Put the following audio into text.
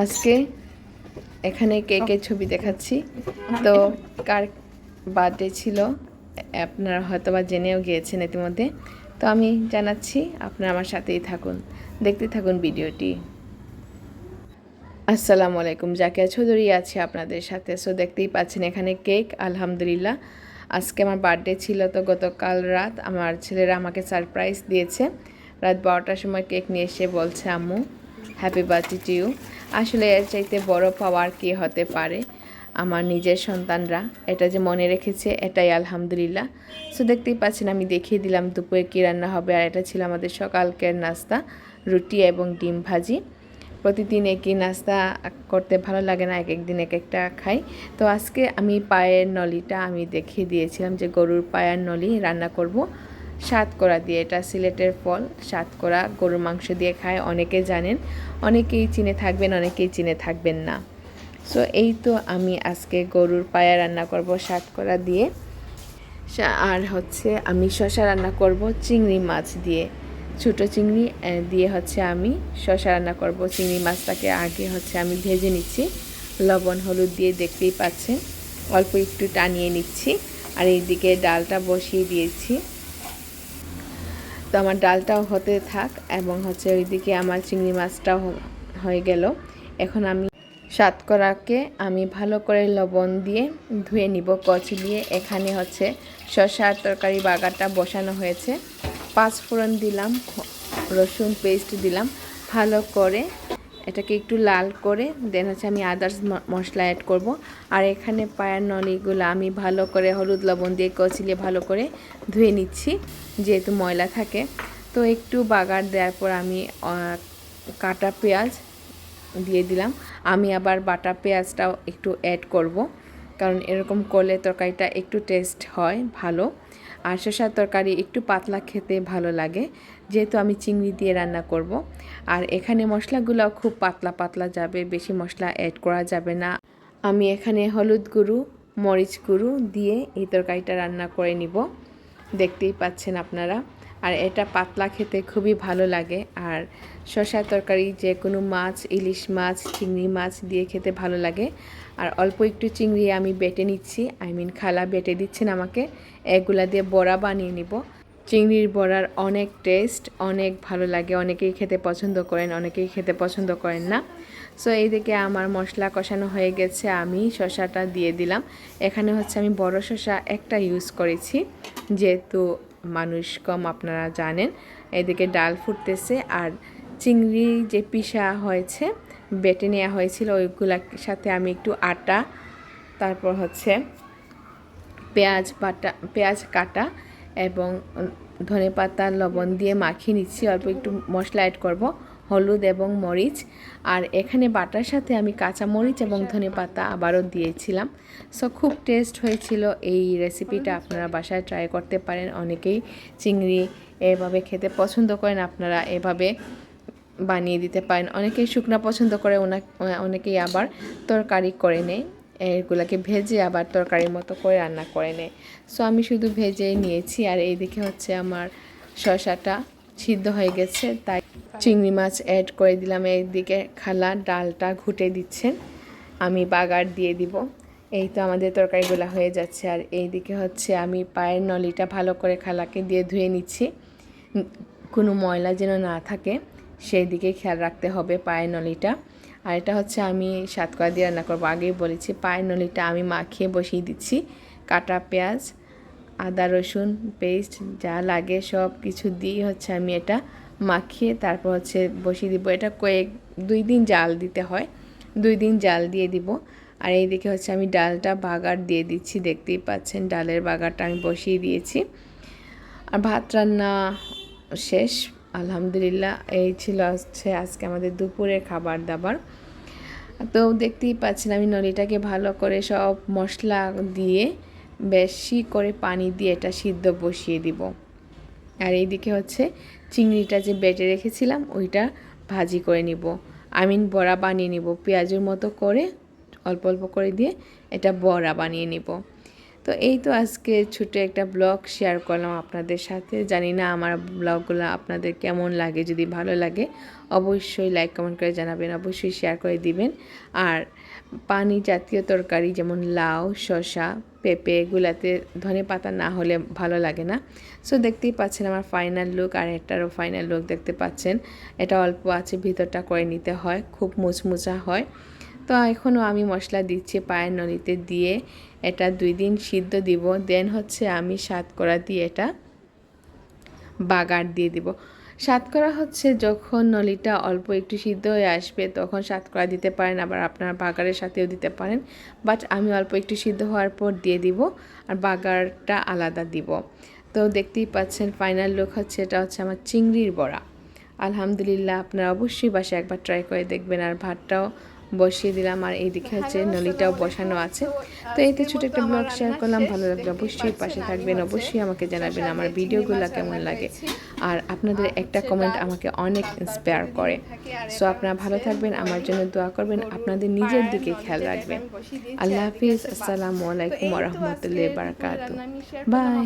আজকে এখানে কেকের ছবি দেখাচ্ছি। তো কার বার্থডে ছিল আপনারা হয়তোবা জেনেও গিয়েছেন ইতিমধ্যে। তো আমি জানাচ্ছি, আপনারা আমার সাথেই থাকুন, দেখতে থাকুন ভিডিওটি। আসসালামু আলাইকুম, জাকিয়া চৌধুরী আছে আপনাদের সাথে। সো দেখতেই পাচ্ছেন এখানে কেক। আলহামদুলিল্লাহ, আজকে আমার বার্থডে ছিল। তো গতকাল রাত আমার ছেলেরা আমাকে সারপ্রাইজ দিয়েছে। রাত 12টার সময় কেক নিয়ে এসে বলছে, আম্মু হ্যাপি বার্থডে টু ইউ। আসলে এর চাইতে বড় পাওয়ার কী হতে পারে? আমার নিজের সন্তানরা এটা যে মনে রেখেছে, এটাই আলহামদুলিল্লাহ। সো দেখতেই পাচ্ছেন আমি দেখিয়ে দিলাম দুপুরে কী রান্না হবে। আর এটা ছিল আমাদের সকালকের নাস্তা, রুটি এবং ডিম ভাজি। প্রতিদিন একই নাস্তা করতে ভালো লাগে না, এক এক দিন এক একটা খাই। তো আজকে আমি পায়ের নলিটা আমি দেখিয়ে দিয়েছিলাম যে গরুর পায়ের নলি রান্না করব সাতকরা দিয়ে। এটা সিলেটের ফল, সাতকরা গরুর মাংস দিয়ে খায়। অনেকে জানেন, অনেকেই চিনে থাকবেন, অনেকেই চিনে থাকবেন না। সো এই তো আমি আজকে গরুর পায়া রান্না করব সাতকরা দিয়ে। আর হচ্ছে আমি শসা রান্না করব চিংড়ি মাছ দিয়ে, ছোটো চিংড়ি দিয়ে হচ্ছে আমি শসা রান্না করব। চিংড়ি মাছটাকে আগে হচ্ছে আমি ভেজে নিচ্ছি লবণ হলুদ দিয়ে, দেখতেই পাচ্ছেন অল্প একটু টানিয়ে নিচ্ছি। আর এইদিকে ডালটা বসিয়ে দিয়েছি। তো আমার ডালটাও হতে থাক এবং হচ্ছে ওইদিকে আমার চিংড়ি মাছটাও হয়ে গেল। এখন আমি সাতকরাকে আমি ভালো করে লবণ দিয়ে ধুয়ে নিব কচি দিয়ে। এখানে হচ্ছে শসার তরকারি বাগারটা বসানো হয়েছে। 5 ফোড়ন দিলাম, রসুন পেস্ট দিলাম, ভালো করে এটাকে একটু লাল করে দেন হচ্ছে আমি আদার্স মশলা অ্যাড করব। আর এখানে পায়ের নলিগুলো আমি ভালো করে হলুদ লবণ দিয়ে কচিলিয়ে ভালো করে ধুয়ে নিচ্ছি, যেহেতু ময়লা থাকে। তো একটু বাগার দেওয়ার পর আমি কাটা পেঁয়াজ দিয়ে দিলাম। আমি আবার বাটা পেঁয়াজটাও একটু অ্যাড করব, কারণ এরকম করলে তরকারিটা একটু টেস্ট হয় ভালো। আর শসার তরকারি একটু পাতলা খেতে ভালো লাগে, যেহেতু আমি চিংড়ি দিয়ে রান্না করব। আর এখানে মশলাগুলো খুব পাতলা পাতলা যাবে, বেশি মশলা অ্যাড করা যাবে না। আমি এখানে হলুদ গুঁড়ো মরিচ গুঁড়ো দিয়ে এই তরকারিটা রান্না করে নিব, দেখতেই পাচ্ছেন আপনারা। আর এটা পাতলা খেতে খুবই ভালো লাগে। আর শসার তরকারি যে কোনো মাছ, ইলিশ মাছ, চিংড়ি মাছ দিয়ে খেতে ভালো লাগে। আর অল্প একটু চিংড়ি আমি বেটে নিচ্ছি, খালা বেটে দিচ্ছেন আমাকে। এগুলা দিয়ে বড়া বানিয়ে নিব। চিংড়ির বড়ার অনেক টেস্ট, অনেক ভালো লাগে। অনেকেই খেতে পছন্দ করেন, অনেকেই খেতে পছন্দ করেন না। সো এইদিকে আমার মশলা কষানো হয়ে গেছে, আমি শসাটা দিয়ে দিলাম। এখানে হচ্ছে আমি বড় শসা একটা ইউজ করেছি, যেহেতু মানুষ কম আপনারা জানেন। এদিকে ডাল ফুটতেছে আর চিংড়ি যে পিসা হয়েছে, বেটে নেওয়া হয়েছিল, ওইগুলোর সাথে আমি একটু আটা, তারপর হচ্ছে পেঁয়াজ কাটা এবং ধনেপাতা লবণ দিয়ে মাখিয়ে নিচ্ছি। অল্প একটু মশলা অ্যাড করব, হলুদ এবং মরিচ। আর এখানে বাটার সাথে আমি কাঁচা মরিচ এবং ধনেপাতা আবারও দিয়েছিলাম। সো খুব টেস্ট হয়েছিল এই রেসিপিটা, আপনারা বাসায় ট্রাই করতে পারেন। অনেকেই চিংড়ি এভাবে খেতে পছন্দ করেন, আপনারা এভাবে বানিয়ে দিতে পারেন। অনেকেই শুকনা পছন্দ করে, অনেকেই আবার তরকারি করে নেয়, এগুলোকে ভেজে আবার তরকারির মতো করে রান্না করে নেয়। সো আমি শুধু ভেজে নিয়েছি। আর এইদিকে হচ্ছে আমার শসাটা সিদ্ধ হয়ে গেছে, তাই চিংড়ি মাছ অ্যাড করে দিলাম। এইদিকে খালা ডালটা ঘুটে দিচ্ছেন, আমি বাগার দিয়ে দিব। এই তো আমাদের তরকারিগুলো হয়ে যাচ্ছে। আর এইদিকে হচ্ছে আমি পায়ের নলিটা ভালো করে খালাকে দিয়ে ধুয়ে নিচ্ছি, কোনো ময়লা যেন না থাকে সেই দিকে খেয়াল রাখতে হবে পায়ের নলিটা। আর এটা হচ্ছে আমি সাতকরা দিয়ে রান্না করবো, আগেই বলেছি। পায়ের নলিটা আমি মাখিয়ে বসিয়ে দিচ্ছি, কাটা পেঁয়াজ, আদা রসুন পেস্ট যা লাগে সব কিছু দিয়ে হচ্ছে আমি এটা মাখিয়ে তারপর হচ্ছে বসিয়ে দিব। এটা 2 দিন জাল দিতে হয়, 2 দিন জাল দিয়ে দিব। আর এইদিকে হচ্ছে আমি ডালটা বাগার দিয়ে দিচ্ছি, দেখতেই পাচ্ছেন ডালের বাগারটা আমি বসিয়ে দিয়েছি। আর ভাত রান্না শেষ আলহামদুলিল্লাহ। এই ছিল হচ্ছে আজকে আমাদের দুপুরের খাবার দাবার। তো দেখতেই পাচ্ছেন আমি নলিটাকে ভালো করে সব মশলা দিয়ে বেশি করে পানি দিয়ে এটা সিদ্ধ বসিয়ে দিব। আর এইদিকে হচ্ছে চিংড়িটা যে বেটে রেখেছিলাম ওইটা ভাজি করে নিব, বড়া বানিয়ে নিব। পেঁয়াজের মতো করে অল্প অল্প করে দিয়ে এটা বড়া বানিয়ে নিব। তো এই তো আজকে ছোট একটা ব্লগ শেয়ার করলাম আপনাদের সাথে। জানি না আমার ব্লগগুলো আপনাদের কেমন লাগে, যদি ভালো লাগে অবশ্যই লাইক কমেন্ট করে জানাবেন, অবশ্যই শেয়ার করে দিবেন। আর পানি জাতীয় তরকারি যেমন লাউ, শসা, পেঁপে এগুলাতে ধনেপাতা না হলে ভালো লাগে না। সো দেখতেই পাচ্ছেন আমার ফাইনাল লুক, আর এটারও ফাইনাল লুক দেখতে পাচ্ছেন। এটা অল্প আছে, ভিতরটা করে নিতে হয়, খুব মুচমুচা হয়। তো এখনও আমি মশলা দিচ্ছি পায়ের নলিতে দিয়ে, এটা 2 দিন সিদ্ধ দিব। দেন হচ্ছে আমি সাতকরা দিয়ে এটা বাগার দিয়ে দিব। সাতকরা হচ্ছে যখন নলিটা অল্প একটু সিদ্ধ হয়ে আসবে তখন সাতকরা দিতে পারেন, আবার আপনার বাগারের সাথেও দিতে পারেন। বাট আমি অল্প একটু সিদ্ধ হওয়ার পর দিয়ে দিব, আর বাগারটা আলাদা দিব। তো দেখতেই পাচ্ছেন ফাইনাল লুক হচ্ছে, এটা হচ্ছে আমার চিংড়ির বড়া। আলহামদুলিল্লাহ, আপনারা অবশ্যই বাসায় একবার ট্রাই করে দেখবেন। আর ভাতটাও বসিয়ে দিলাম, আর এইদিকে হচ্ছে নলিটাও বসানো আছে। তো এইতে ছোটো একটা ব্লগ শেয়ার করলাম, ভালো লাগলে অবশ্যই পাশে থাকবেন, অবশ্যই আমাকে জানাবেন আমার ভিডিওগুলো কেমন লাগে। আর আপনাদের একটা কমেন্ট আমাকে অনেক ইন্সপায়ার করে। সো আপনারা ভালো থাকবেন, আমার জন্য দোয়া করবেন, আপনাদের নিজের দিকে খেয়াল রাখবেন। আল্লাহ হাফিজ, আসসালামু আলাইকুম ওয়া রাহমাতুল্লাহি ওয়া বারাকাতুহু, বাই।